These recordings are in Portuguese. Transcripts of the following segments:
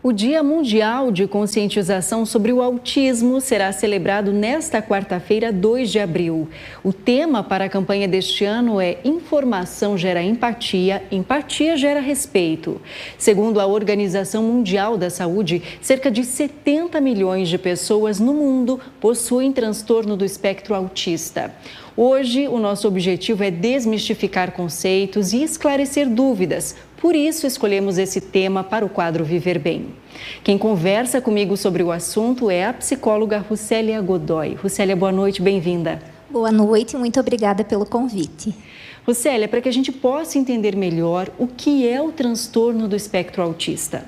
O Dia Mundial de Conscientização sobre o Autismo será celebrado nesta quarta-feira, 2 de abril. O tema para a campanha deste ano é Informação gera empatia, empatia gera respeito. Segundo a Organização Mundial da Saúde, cerca de 70 milhões de pessoas no mundo possuem transtorno do espectro autista. Hoje, o nosso objetivo é desmistificar conceitos e esclarecer dúvidas. Por isso, escolhemos esse tema para o quadro Viver Bem. Quem conversa comigo sobre o assunto é a psicóloga Rucélia Godoy. Rucélia, boa noite, bem-vinda. Boa noite, muito obrigada pelo convite. Rucélia, para que a gente possa entender melhor o que é o transtorno do espectro autista.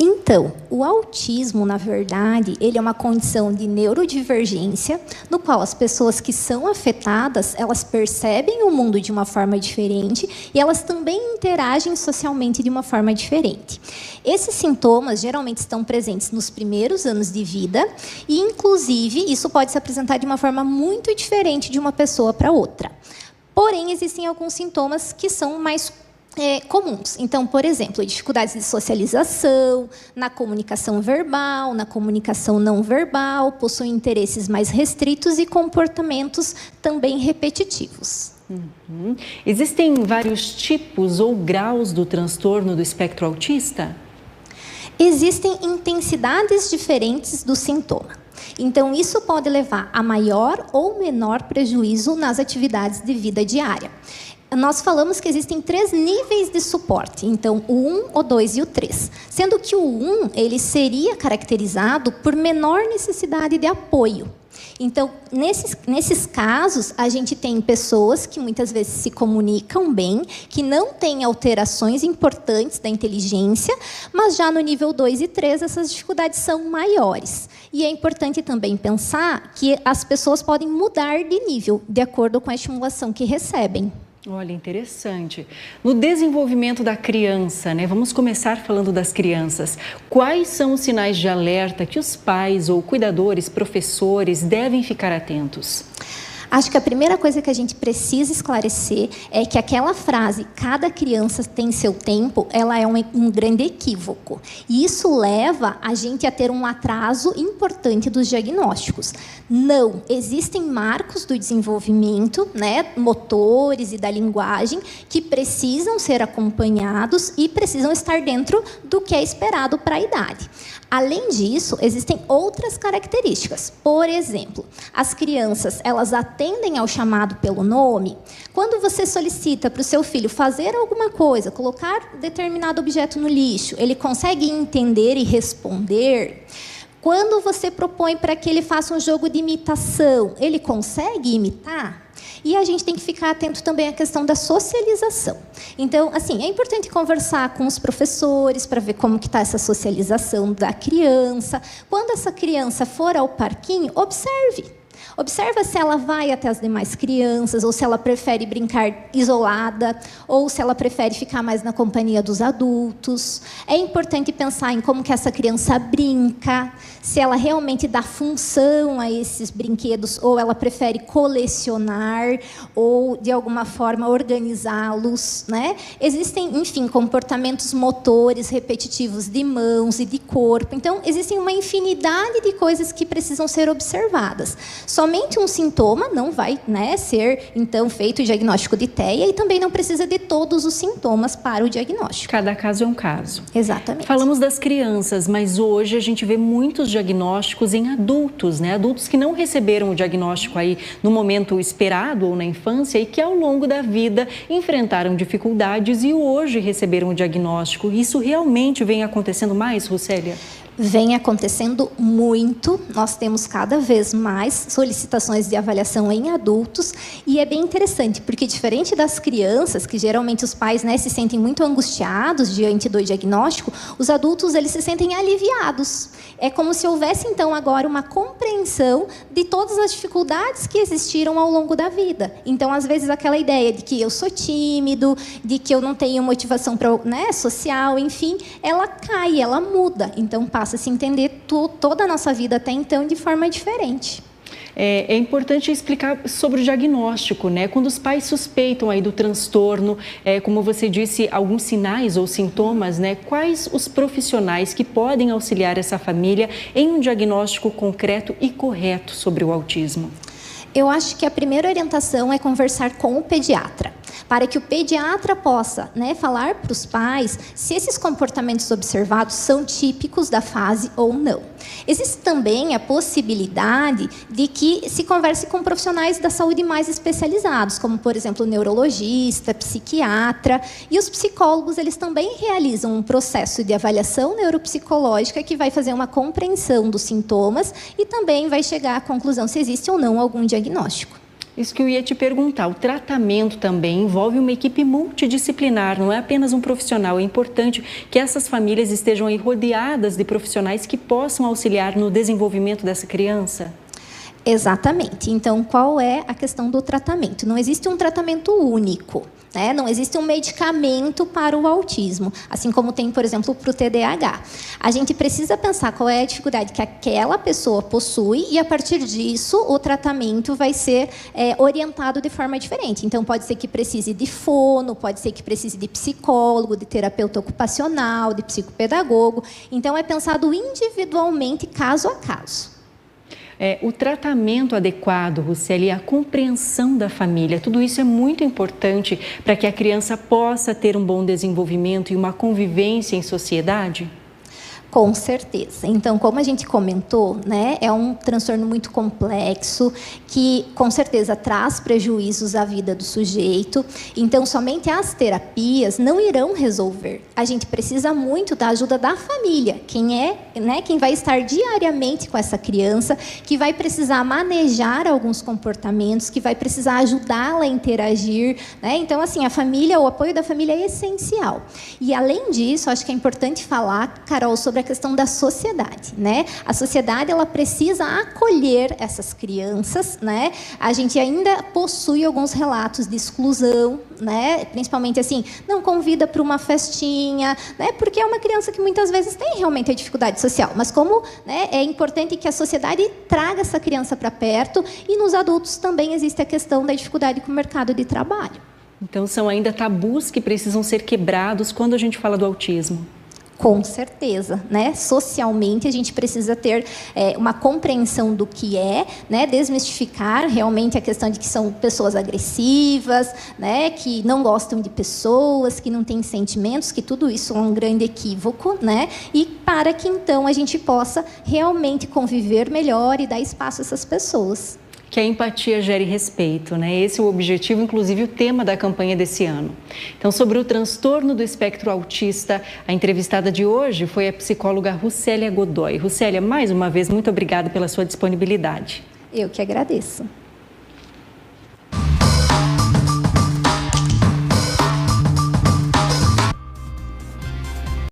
Então, o autismo, na verdade, ele é uma condição de neurodivergência, no qual as pessoas que são afetadas, elas percebem o mundo de uma forma diferente e elas também interagem socialmente de uma forma diferente. Esses sintomas geralmente estão presentes nos primeiros anos de vida e, inclusive, isso pode se apresentar de uma forma muito diferente de uma pessoa para outra. Porém, existem alguns sintomas que são mais comuns. Então, por exemplo, dificuldades de socialização, na comunicação verbal, na comunicação não verbal, possuem interesses mais restritos e comportamentos também repetitivos. Existem vários tipos ou graus do transtorno do espectro autista? Existem intensidades diferentes do sintoma. Então, isso pode levar a maior ou menor prejuízo nas atividades de vida diária. Nós falamos que existem 3 níveis de suporte, então o 1, o 2 e o 3. Sendo que o 1, ele seria caracterizado por menor necessidade de apoio. Então, nesses casos, a gente tem pessoas que muitas vezes se comunicam bem, que não têm alterações importantes da inteligência, mas já no nível 2 e 3, essas dificuldades são maiores. E é importante também pensar que as pessoas podem mudar de nível, de acordo com a estimulação que recebem. Olha, interessante. No desenvolvimento da criança, vamos começar falando das crianças. Quais são os sinais de alerta que os pais ou cuidadores, professores devem ficar atentos? Acho que a primeira coisa que a gente precisa esclarecer é que aquela frase, cada criança tem seu tempo, ela é um grande equívoco. E isso leva a gente a ter um atraso importante dos diagnósticos. Não, existem marcos do desenvolvimento, motores e da linguagem, que precisam ser acompanhados e precisam estar dentro do que é esperado para a idade. Além disso, existem outras características. Por exemplo, as crianças, elas atendem ao chamado pelo nome. Quando você solicita para o seu filho fazer alguma coisa, colocar determinado objeto no lixo, ele consegue entender e responder. Quando você propõe para que ele faça um jogo de imitação, ele consegue imitar? E a gente tem que ficar atento também à questão da socialização. Então, assim, é importante conversar com os professores para ver como que está essa socialização da criança. Quando essa criança for ao parquinho, observe. Observa se ela vai até as demais crianças, ou se ela prefere brincar isolada, ou se ela prefere ficar mais na companhia dos adultos. É importante pensar em como que essa criança brinca, se ela realmente dá função a esses brinquedos, ou ela prefere colecionar, ou, de alguma forma, organizá-los, Existem, enfim, comportamentos motores repetitivos de mãos e de corpo. Então, existem uma infinidade de coisas que precisam ser observadas. Somente um sintoma não vai ser, então, feito o diagnóstico de TEA e também não precisa de todos os sintomas para o diagnóstico. Cada caso é um caso. Exatamente. Falamos das crianças, mas hoje a gente vê muitos diagnósticos em adultos, Adultos que não receberam o diagnóstico aí no momento esperado ou na infância e que ao longo da vida enfrentaram dificuldades e hoje receberam o diagnóstico. Isso realmente vem acontecendo mais, Rucélia? Vem acontecendo muito, nós temos cada vez mais solicitações de avaliação em adultos e é bem interessante, porque diferente das crianças, que geralmente os pais se sentem muito angustiados diante do diagnóstico, os adultos eles se sentem aliviados. É como se houvesse então agora uma compreensão de todas as dificuldades que existiram ao longo da vida. Então, às vezes, aquela ideia de que eu sou tímido, de que eu não tenho motivação social, enfim, ela cai, ela muda. Então, passa a se entender toda a nossa vida até então de forma diferente. É importante explicar sobre o diagnóstico, né? Quando os pais suspeitam aí do transtorno, como você disse, alguns sinais ou sintomas, né? Quais os profissionais que podem auxiliar essa família em um diagnóstico concreto e correto sobre o autismo? Eu acho que a primeira orientação é conversar com o pediatra, para que o pediatra possa, né, falar para os pais se esses comportamentos observados são típicos da fase ou não. Existe também a possibilidade de que se converse com profissionais da saúde mais especializados, como, por exemplo, neurologista, psiquiatra, e os psicólogos, eles também realizam um processo de avaliação neuropsicológica que vai fazer uma compreensão dos sintomas e também vai chegar à conclusão se existe ou não algum diagnóstico. Isso que eu ia te perguntar, o tratamento também envolve uma equipe multidisciplinar, não é apenas um profissional. É importante que essas famílias estejam aí rodeadas de profissionais que possam auxiliar no desenvolvimento dessa criança. Exatamente. Então, qual é a questão do tratamento? Não existe um tratamento único, né? Não existe um medicamento para o autismo, assim como tem, por exemplo, para o TDAH. A gente precisa pensar qual é a dificuldade que aquela pessoa possui e, a partir disso, o tratamento vai ser orientado de forma diferente. Então, pode ser que precise de fono, pode ser que precise de psicólogo, de terapeuta ocupacional, de psicopedagogo. Então, é pensado individualmente, caso a caso. O tratamento adequado, Ruceli, a compreensão da família, tudo isso é muito importante para que a criança possa ter um bom desenvolvimento e uma convivência em sociedade? Com certeza. Então, como a gente comentou, né, é um transtorno muito complexo que, com certeza, traz prejuízos à vida do sujeito. Então, somente as terapias não irão resolver. A gente precisa muito da ajuda da família, quem vai estar diariamente com essa criança, que vai precisar manejar alguns comportamentos, que vai precisar ajudá-la a interagir, né? Então, assim, a família, o apoio da família é essencial. E, além disso, acho que é importante falar, Carol, sobre a questão da sociedade, né? A sociedade, ela precisa acolher essas crianças, né? A gente ainda possui alguns relatos de exclusão, né? Principalmente assim, não convida para uma festinha, né? Porque é uma criança que muitas vezes tem realmente a dificuldade social, mas como, né, é importante que a sociedade traga essa criança para perto, e nos adultos também existe a questão da dificuldade com o mercado de trabalho. Então, são ainda tabus que precisam ser quebrados quando a gente fala do autismo. Com certeza, né? Socialmente a gente precisa ter uma compreensão do que é, né? Desmistificar realmente a questão de que são pessoas agressivas, né? Que não gostam de pessoas, que não têm sentimentos, que tudo isso é um grande equívoco, né? E para que então a gente possa realmente conviver melhor e dar espaço a essas pessoas. Que a empatia gere respeito, né? Esse é o objetivo, inclusive o tema da campanha desse ano. Então, sobre o transtorno do espectro autista, a entrevistada de hoje foi a psicóloga Rucélia Godoy. Rucélia, mais uma vez, muito obrigada pela sua disponibilidade. Eu que agradeço.